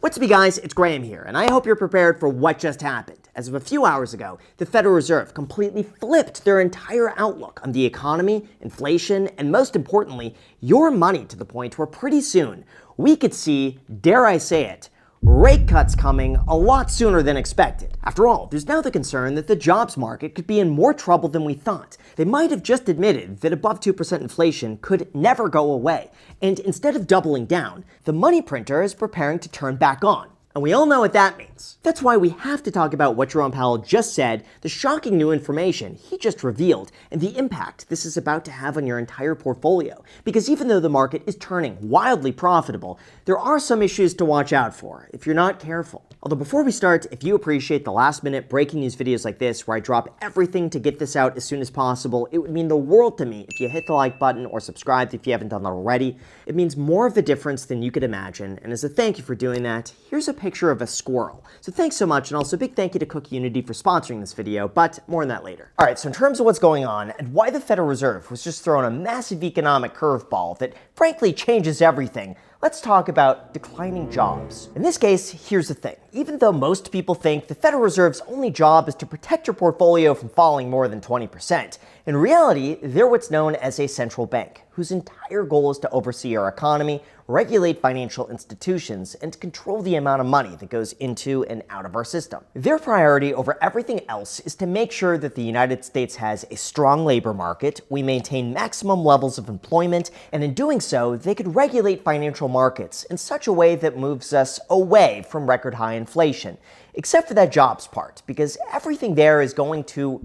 What's up, you guys? It's Graham here, and I hope you're prepared for what just happened. As of a few hours ago, the Federal Reserve completely flipped their entire outlook on the economy, inflation, and most importantly, your money, to the point where pretty soon we could see, dare I say it, rate cuts coming a lot sooner than expected. After all, there's now the concern that the jobs market could be in more trouble than we thought. They might have just admitted that above 2% inflation could never go away, and instead of doubling down, the money printer is preparing to turn back on. And we all know what that means. That's why we have to talk about what Jerome Powell just said, the shocking new information he just revealed, and the impact this is about to have on your entire portfolio. Because even though the market is turning wildly profitable, there are some issues to watch out for if you're not careful. Although before we start, if you appreciate the last-minute breaking news videos like this where I drop everything to get this out as soon as possible, it would mean the world to me if you hit the like button or subscribe if you haven't done that already. It means more of a difference than you could imagine, and as a thank you for doing that, here's a picture of a squirrel. So thanks so much, and also big thank you to Cook Unity for sponsoring this video, but more on that later. Alright, so in terms of what's going on, and why the Federal Reserve was just throwing a massive economic curveball that frankly changes everything, let's talk about declining jobs. In this case, here's the thing. Even though most people think the Federal Reserve's only job is to protect your portfolio from falling more than 20%, in reality, they're what's known as a central bank, whose entire goal is to oversee our economy, regulate financial institutions, and control the amount of money that goes into and out of our system. Their priority over everything else is to make sure that the United States has a strong labor market, we maintain maximum levels of employment, and in doing so, they could regulate financial markets in such a way that moves us away from record high inflation. Except for that jobs part, because everything there is going to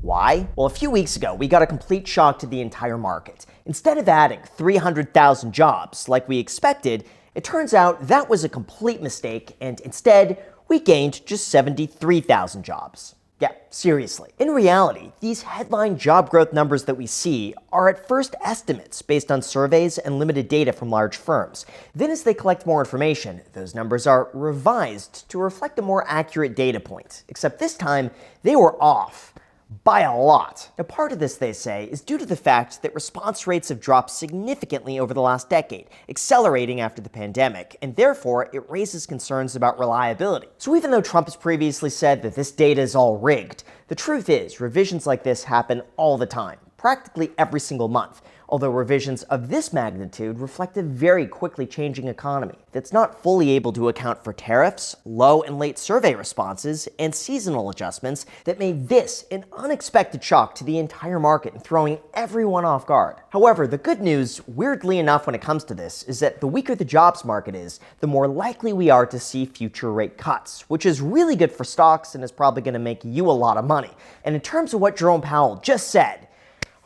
Why? Well, a few weeks ago, we got a complete shock to the entire market. Instead of adding 300,000 jobs like we expected, it turns out that was a complete mistake, and instead, we gained just 73,000 jobs. Yeah, seriously. In reality, these headline job growth numbers that we see are at first estimates based on surveys and limited data from large firms. Then as they collect more information, those numbers are revised to reflect a more accurate data point. Except this time, they were off. By a lot. Now, part of this, they say, is due to the fact that response rates have dropped significantly over the last decade, accelerating after the pandemic, and therefore it raises concerns about reliability. So even though Trump has previously said that this data is all rigged, the truth is revisions like this happen all the time, practically every single month, although revisions of this magnitude reflect a very quickly changing economy that's not fully able to account for tariffs, low and late survey responses, and seasonal adjustments that made this an unexpected shock to the entire market and throwing everyone off guard. However, the good news, weirdly enough when it comes to this, is that the weaker the jobs market is, the more likely we are to see future rate cuts, which is really good for stocks and is probably going to make you a lot of money. And in terms of what Jerome Powell just said,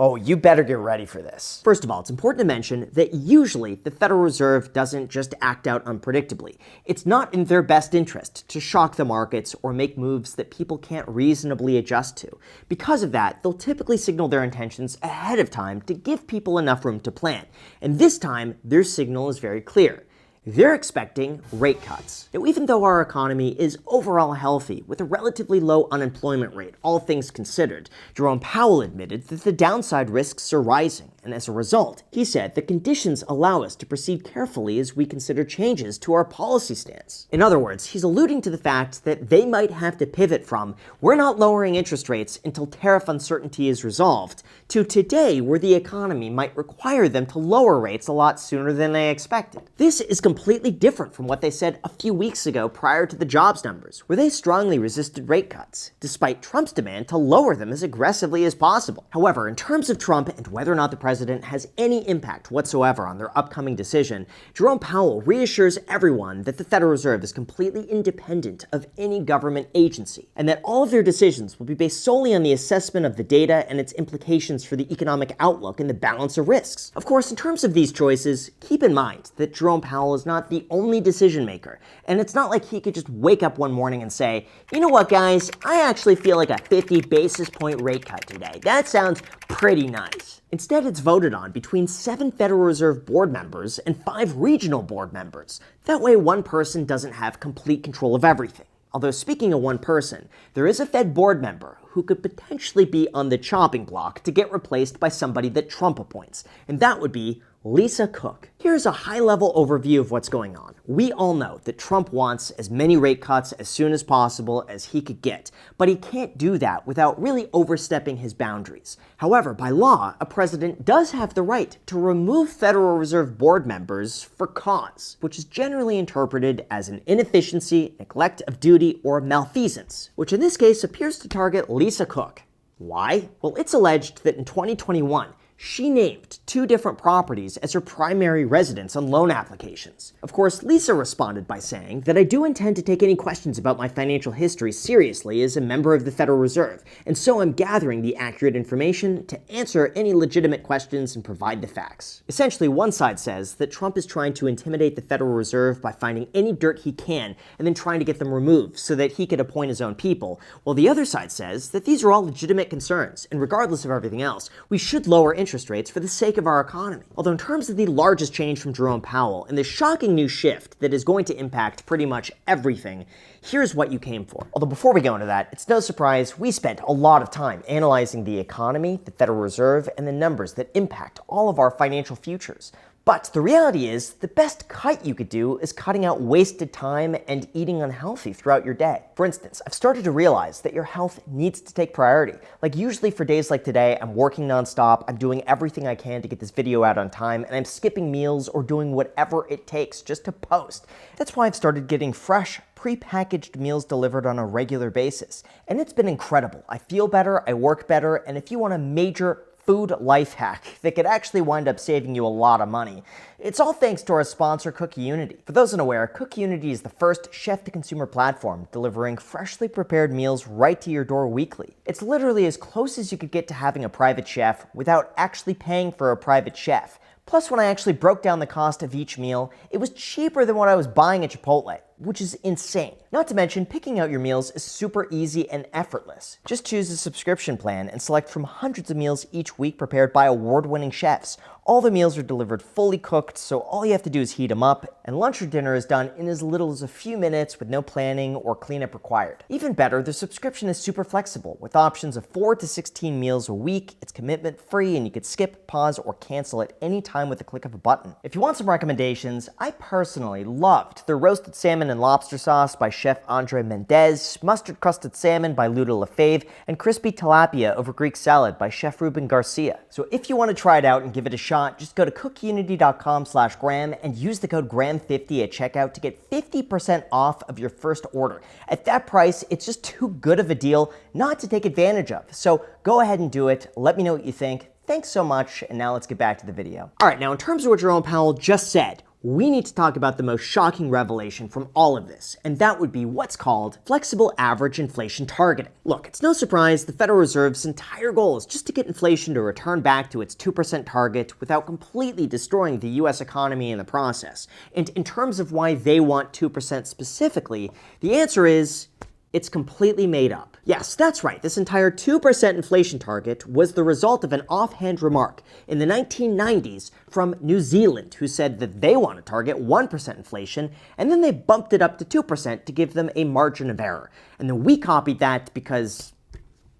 oh, you better get ready for this. First of all, it's important to mention that usually the Federal Reserve doesn't just act out unpredictably. It's not in their best interest to shock the markets or make moves that people can't reasonably adjust to. Because of that, they'll typically signal their intentions ahead of time to give people enough room to plan. And this time, their signal is very clear. They're expecting rate cuts. Now, even though our economy is overall healthy, with a relatively low unemployment rate, all things considered, Jerome Powell admitted that the downside risks are rising, and as a result, he said the conditions allow us to proceed carefully as we consider changes to our policy stance. In other words, he's alluding to the fact that they might have to pivot from, we're not lowering interest rates until tariff uncertainty is resolved, to today, where the economy might require them to lower rates a lot sooner than they expected. This is completely different from what they said a few weeks ago prior to the jobs numbers, where they strongly resisted rate cuts, despite Trump's demand to lower them as aggressively as possible. However, in terms of Trump and whether or not the president has any impact whatsoever on their upcoming decision, Jerome Powell reassures everyone that the Federal Reserve is completely independent of any government agency, and that all of their decisions will be based solely on the assessment of the data and its implications for the economic outlook and the balance of risks. Of course, in terms of these choices, keep in mind that Jerome Powell is not the only decision maker, and it's not like he could just wake up one morning and say, you know what guys, I actually feel like a 50 basis point rate cut today. That sounds pretty nice. Instead, it's voted on between 7 Federal Reserve board members and 5 regional board members. That way one person doesn't have complete control of everything. Although speaking of one person, there is a Fed board member who could potentially be on the chopping block to get replaced by somebody that Trump appoints, and that would be Lisa Cook. Here's a high-level overview of what's going on. We all know that Trump wants as many rate cuts as soon as possible as he could get, but he can't do that without really overstepping his boundaries. However, by law, a president does have the right to remove Federal Reserve Board members for cause, which is generally interpreted as an inefficiency, neglect of duty, or malfeasance, which in this case appears to target Lisa Cook. Why? Well, it's alleged that in 2021, she named 2 different properties as her primary residence on loan applications. Of course, Lisa responded by saying that I do intend to take any questions about my financial history seriously as a member of the Federal Reserve, and so I'm gathering the accurate information to answer any legitimate questions and provide the facts. Essentially, one side says that Trump is trying to intimidate the Federal Reserve by finding any dirt he can and then trying to get them removed so that he could appoint his own people, while the other side says that these are all legitimate concerns, and regardless of everything else, we should lower interest rates for the sake of our economy. Although in terms of the largest change from Jerome Powell and the shocking new shift that is going to impact pretty much everything, here's what you came for. Although before we go into that, it's no surprise we spent a lot of time analyzing the economy, the Federal Reserve, and the numbers that impact all of our financial futures. But the reality is, the best cut you could do is cutting out wasted time and eating unhealthy throughout your day. For instance, I've started to realize that your health needs to take priority. Like usually for days like today, I'm working nonstop, I'm doing everything I can to get this video out on time, and I'm skipping meals or doing whatever it takes just to post. That's why I've started getting fresh, pre-packaged meals delivered on a regular basis. And it's been incredible. I feel better, I work better, and if you want a major food life hack that could actually wind up saving you a lot of money, it's all thanks to our sponsor, CookUnity. For those unaware, CookUnity is the first chef-to-consumer platform delivering freshly prepared meals right to your door weekly. It's literally as close as you could get to having a private chef without actually paying for a private chef. Plus, when I actually broke down the cost of each meal, it was cheaper than what I was buying at Chipotle, which is insane. Not to mention, picking out your meals is super easy and effortless. Just choose a subscription plan and select from hundreds of meals each week prepared by award-winning chefs. All the meals are delivered fully cooked, so all you have to do is heat them up, and lunch or dinner is done in as little as a few minutes with no planning or cleanup required. Even better, the subscription is super flexible, with options of 4 to 16 meals a week. It's commitment-free, and you could skip, pause, or cancel at any time with the click of a button. If you want some recommendations, I personally loved the roasted salmon and lobster sauce by Chef Andre Mendez, mustard-crusted salmon by Luda Lefebvre, and crispy tilapia over Greek salad by Chef Ruben Garcia. So if you want to try it out and give it a shot, just go to cookunity.com/Graham and use the code GRAHAM50 at checkout to get 50% off of your first order. At that price, it's just too good of a deal not to take advantage of. So go ahead and do it. Let me know what you think. Thanks so much, and now let's get back to the video. All right, now in terms of what Jerome Powell just said, we need to talk about the most shocking revelation from all of this, and that would be what's called flexible average inflation targeting. Look, it's no surprise the Federal Reserve's entire goal is just to get inflation to return back to its 2% target without completely destroying the US economy in the process. And in terms of why they want 2% specifically, the answer is it's completely made up. Yes, that's right. This entire 2% inflation target was the result of an offhand remark in the 1990s from New Zealand, who said that they want to target 1% inflation, and then they bumped it up to 2% to give them a margin of error. And then we copied that because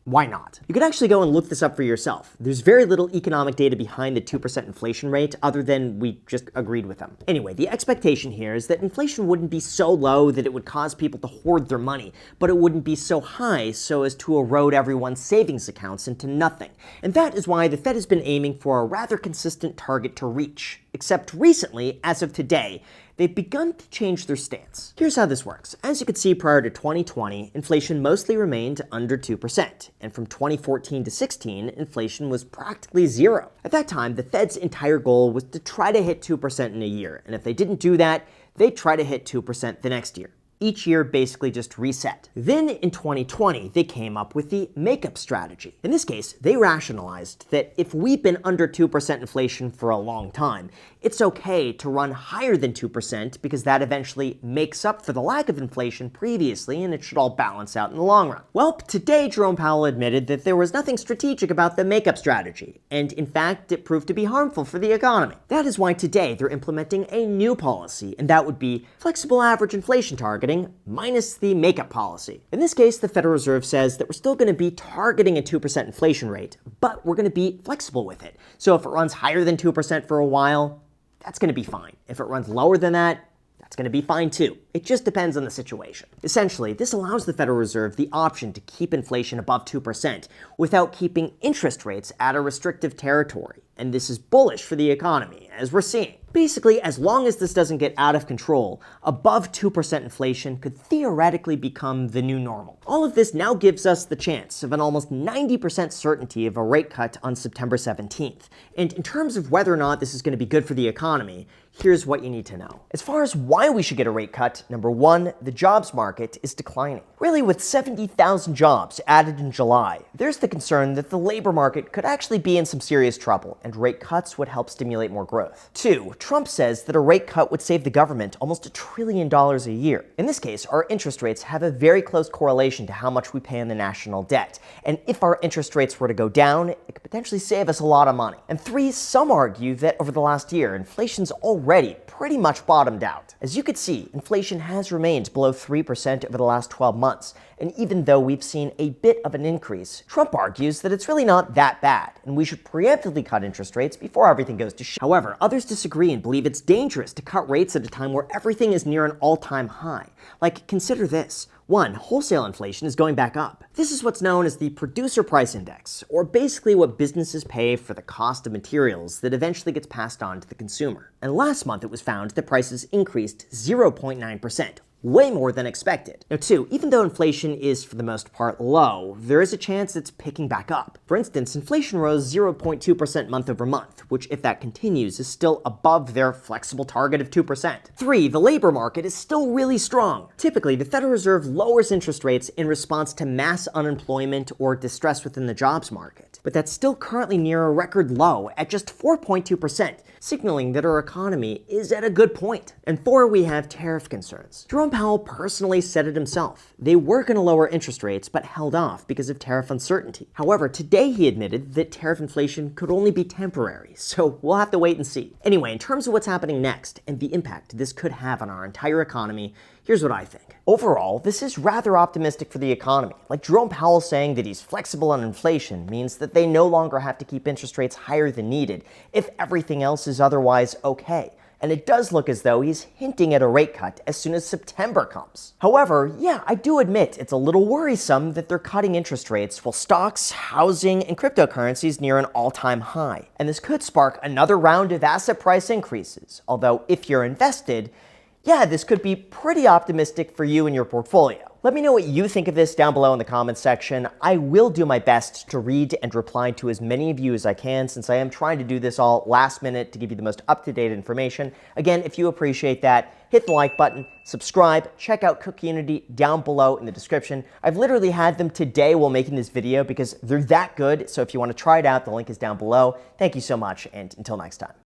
why not? You could actually go and look this up for yourself. There's very little economic data behind the 2% inflation rate other than we just agreed with them. Anyway, the expectation here is that inflation wouldn't be so low that it would cause people to hoard their money, but it wouldn't be so high so as to erode everyone's savings accounts into nothing. And that is why the Fed has been aiming for a rather consistent target to reach. Except recently, as of today, they've begun to change their stance. Here's how this works. As you can see, prior to 2020, inflation mostly remained under 2%, and from 2014 to 16, inflation was practically zero. At that time, the Fed's entire goal was to try to hit 2% in a year, and if they didn't do that, they'd try to hit 2% the next year. Each year basically just reset. Then in 2020, they came up with the makeup strategy. In this case, they rationalized that if we've been under 2% inflation for a long time, it's okay to run higher than 2% because that eventually makes up for the lack of inflation previously and it should all balance out in the long run. Well, today Jerome Powell admitted that there was nothing strategic about the makeup strategy, and in fact, it proved to be harmful for the economy. That is why today they're implementing a new policy, and that would be flexible average inflation target targeting minus the makeup policy. In this case, the Federal Reserve says that we're still going to be targeting a 2% inflation rate, but we're going to be flexible with it. So if it runs higher than 2% for a while, that's going to be fine. If it runs lower than that, that's going to be fine too. It just depends on the situation. Essentially, this allows the Federal Reserve the option to keep inflation above 2% without keeping interest rates at a restrictive territory. And this is bullish for the economy, as we're seeing. Basically, as long as this doesn't get out of control, above 2% inflation could theoretically become the new normal. All of this now gives us the chance of an almost 90% certainty of a rate cut on September 17th. And in terms of whether or not this is going to be good for the economy, here's what you need to know. As far as why we should get a rate cut, number one, the jobs market is declining. Really, with 70,000 jobs added in July, there's the concern that the labor market could actually be in some serious trouble, and rate cuts would help stimulate more growth. Two, Trump says that a rate cut would save the government almost $1 trillion a year. In this case, our interest rates have a very close correlation to how much we pay on the national debt, and if our interest rates were to go down, it could potentially save us a lot of money. And three, some argue that over the last year, inflation's already pretty much bottomed out. As you could see, inflation has remained below 3% over the last 12 months, and even though we've seen a bit of an increase, Trump argues that it's really not that bad, and we should preemptively cut interest rates before everything goes to shit. However, others disagree and believe it's dangerous to cut rates at a time where everything is near an all-time high. Like, consider this. One, wholesale inflation is going back up. This is what's known as the producer price index, or basically what businesses pay for the cost of materials that eventually gets passed on to the consumer. And last month it was found that prices increased 0.9%. Way more than expected. Now two, even though inflation is for the most part low, there is a chance it's picking back up. For instance, inflation rose 0.2% month over month, which if that continues is still above their flexible target of 2%. Three, the labor market is still really strong. Typically, the Federal Reserve lowers interest rates in response to mass unemployment or distress within the jobs market. But that's still currently near a record low at just 4.2%, signaling that our economy is at a good point. And four, we have tariff concerns. Jerome Powell personally said it himself. They were going to lower interest rates, but held off because of tariff uncertainty. However, today he admitted that tariff inflation could only be temporary, so we'll have to wait and see. Anyway, in terms of what's happening next and the impact this could have on our entire economy, here's what I think. Overall, this is rather optimistic for the economy. Like Jerome Powell saying that he's flexible on inflation means that they no longer have to keep interest rates higher than needed if everything else is otherwise okay. And it does look as though he's hinting at a rate cut as soon as September comes. However, yeah, I do admit it's a little worrisome that they're cutting interest rates while stocks, housing, and cryptocurrencies near an all-time high. And this could spark another round of asset price increases. Although if you're invested, yeah, this could be pretty optimistic for you and your portfolio. Let me know what you think of this down below in the comments section. I will do my best to read and reply to as many of you as I can, since I am trying to do this all last minute to give you the most up-to-date information. Again, if you appreciate that, hit the like button, subscribe, check out Cook Unity down below in the description. I've literally had them today while making this video because they're that good, so if you want to try it out, the link is down below. Thank you so much, and until next time.